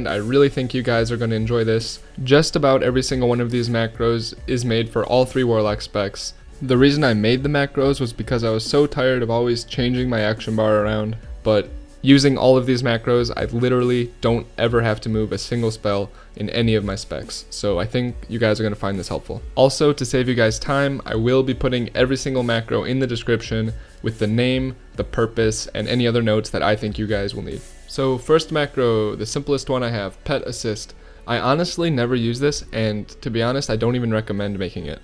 And I really think you guys are going to enjoy this. Just about every single one of these macros is made for all 3 Warlock specs. The reason I made the macros was because I was so tired of always changing my action bar around, but using all of these macros, I literally don't ever have to move a single spell in any of my specs, so I think you guys are going to find this helpful. Also, to save you guys time, I will be putting every single macro in the description with the name, the purpose, and any other notes that I think you guys will need. So first macro, the simplest one I have, Pet Assist. I honestly never use this, and to be honest, I don't even recommend making it.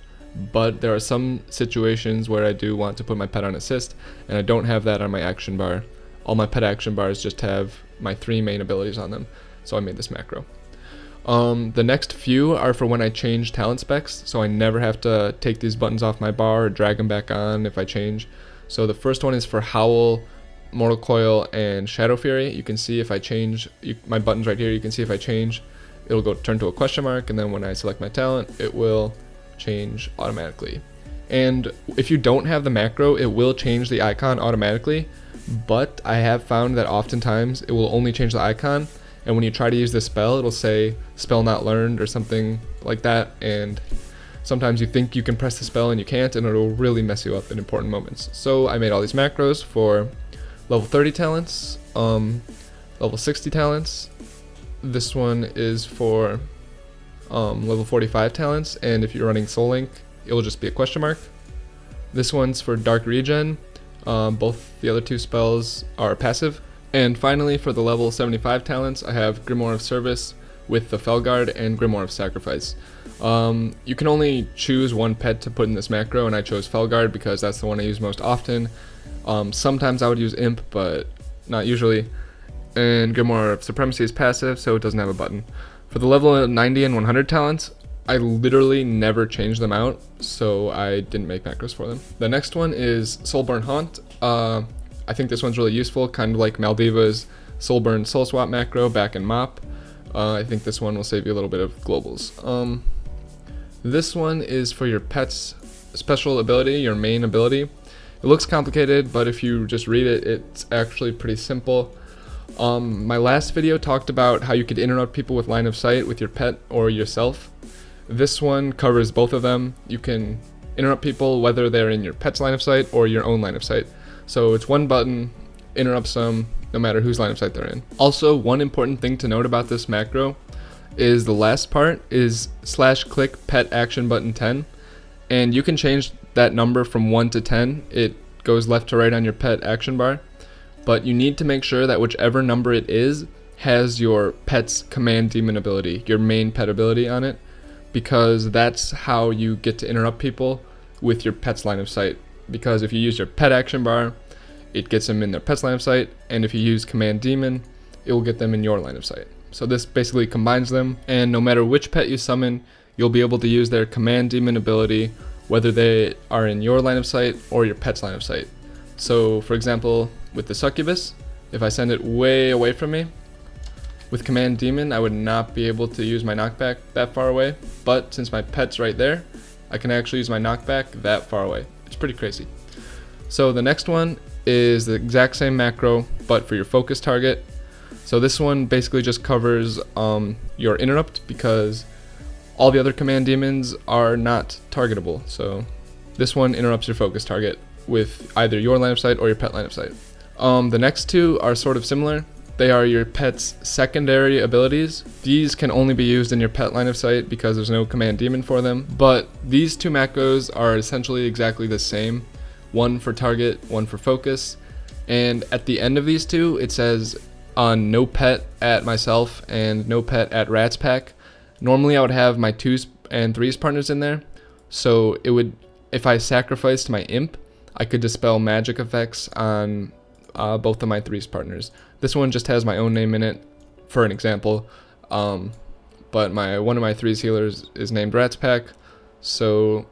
But there are some situations where I do want to put my pet on assist, and I don't have that on my action bar. All my pet action bars just have my 3 main abilities on them, so I made this macro. The next few are for when I change talent specs, so I never have to take these buttons off my bar or drag them back on if I change. So the first one is for Howl, Mortal Coil, and Shadow Fury. You can see if I change, my buttons right here, you can see if I change, it'll go turn to a question mark, and then when I select my talent, it will change automatically. And if you don't have the macro, it will change the icon automatically, but I have found that oftentimes it will only change the icon, and when you try to use the spell, it'll say spell not learned or something like that, and sometimes you think you can press the spell and you can't, and it'll really mess you up in important moments. So I made all these macros for level 30 talents, level 60 talents. This one is for level 45 talents, and if you're running Soul Link, it will just be a question mark. This one's for Dark Regen. Both the other 2 spells are passive. And finally, for the level 75 talents, I have Grimoire of Service with the Felguard and Grimoire of Sacrifice. You can only choose one pet to put in this macro, and I chose Felguard because that's the one I use most often. Sometimes I would use Imp, but not usually. And Grimoire of Supremacy is passive, so it doesn't have a button. For the level 90 and 100 talents, I literally never change them out, so I didn't make macros for them. The next one is Soulburn Haunt. I think this one's really useful, kind of like Maldiva's Soulburn Soul Swap macro back in MOP. I think this one will save you a little bit of globals. This one is for your pet's special ability, your main ability. It looks complicated, but if you just read it, it's actually pretty simple. My last video talked about how you could interrupt people with line of sight with your pet or yourself. This one covers both of them. You can interrupt people whether they're in your pet's line of sight or your own line of sight. So it's one button, interrupts them no matter whose line of sight they're in. Also, one important thing to note about this macro is the last part is /click pet action button 10, and you can change that number from 1 to 10. It goes left to right on your pet action bar, but you need to make sure that whichever number it is has your pet's command demon ability, your main pet ability on it, because that's how you get to interrupt people with your pet's line of sight. Because if you use your pet action bar, it gets them in their pet's line of sight, and if you use command demon, it will get them in your line of sight. So this basically combines them, and no matter which pet you summon, you'll be able to use their command demon ability whether they are in your line of sight or your pet's line of sight. So for example, with the succubus, if I send it way away from me, with command demon I would not be able to use my knockback that far away, but since my pet's right there, I can actually use my knockback that far away. It's pretty crazy. So the next one is the exact same macro, but for your focus target. So this one basically just covers your interrupt, because all the other command demons are not targetable. So this one interrupts your focus target with either your line of sight or your pet line of sight. The next 2 are sort of similar. They are your pet's secondary abilities. These can only be used in your pet line of sight because there's no command demon for them. But these 2 macros are essentially exactly the same. One for target, one for focus. And at the end of these 2, it says no pet at myself and no pet at Rat's Pack. Normally I would have my 2s and 3s partners in there. So it would, if I sacrificed my imp, I could dispel magic effects on both of my 3s partners. This one just has my own name in it, for an example, but one of my 3s healers is named Rat's Pack, so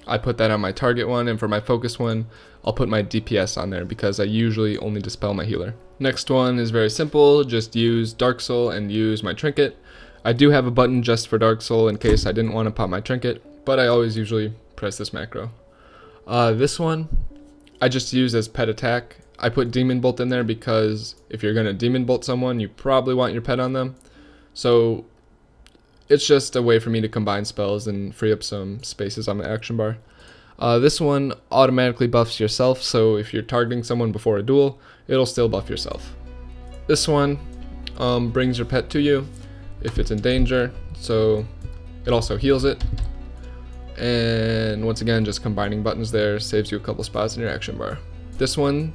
I put that on my target one, and for my focus one, I'll put my DPS on there because I usually only dispel my healer. Next one is very simple, just use Dark Soul and use my trinket. I do have a button just for Dark Soul in case I didn't want to pop my trinket, but I always usually press this macro. This one I just use as pet attack. I put Demon Bolt in there because if you're going to Demon Bolt someone, you probably want your pet on them. So it's just a way for me to combine spells and free up some spaces on my action bar. This one automatically buffs yourself, so if you're targeting someone before a duel, it'll still buff yourself. This one brings your pet to you if it's in danger, so it also heals it. And once again, just combining buttons there saves you a couple spots in your action bar. This one,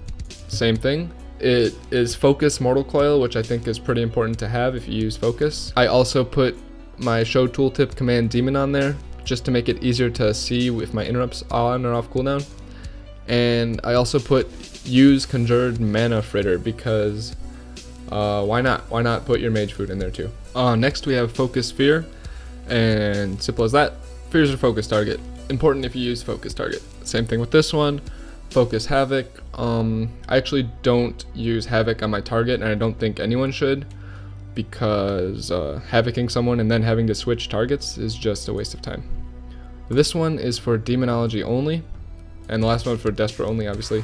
same thing. It is Focus Mortal Coil, which I think is pretty important to have if you use Focus. I also put my Show Tooltip command Demon on there, just to make it easier to see if my interrupts on or off cooldown. And I also put Use Conjured Mana Fritter, because why not? Why not put your mage food in there too? Next we have Focus Fear, and simple as that. Fear is your focus target. Important if you use focus target. Same thing with this one. Focus Havoc. I actually don't use Havoc on my target, and I don't think anyone should, because Havocing someone and then having to switch targets is just a waste of time. This one is for Demonology only, and the last one for Desperate only, obviously.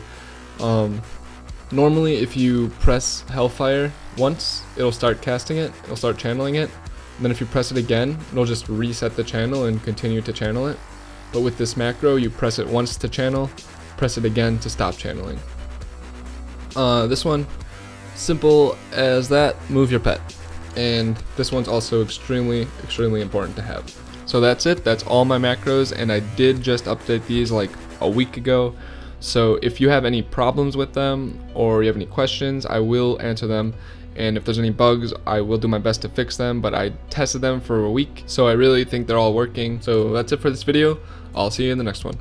Normally, if you press Hellfire once, it'll start casting it, it'll start channeling it. And then if you press it again, it'll just reset the channel and continue to channel it. But with this macro, you press it once to channel, press it again to stop channeling. This one, simple as that, move your pet. And this one's also extremely important to have. So that's it, that's all my macros, and I did just update these like a week ago. So if you have any problems with them or you have any questions, I will answer them. And if there's any bugs, I will do my best to fix them, but I tested them for a week, so I really think they're all working. So that's it for this video. I'll see you in the next one.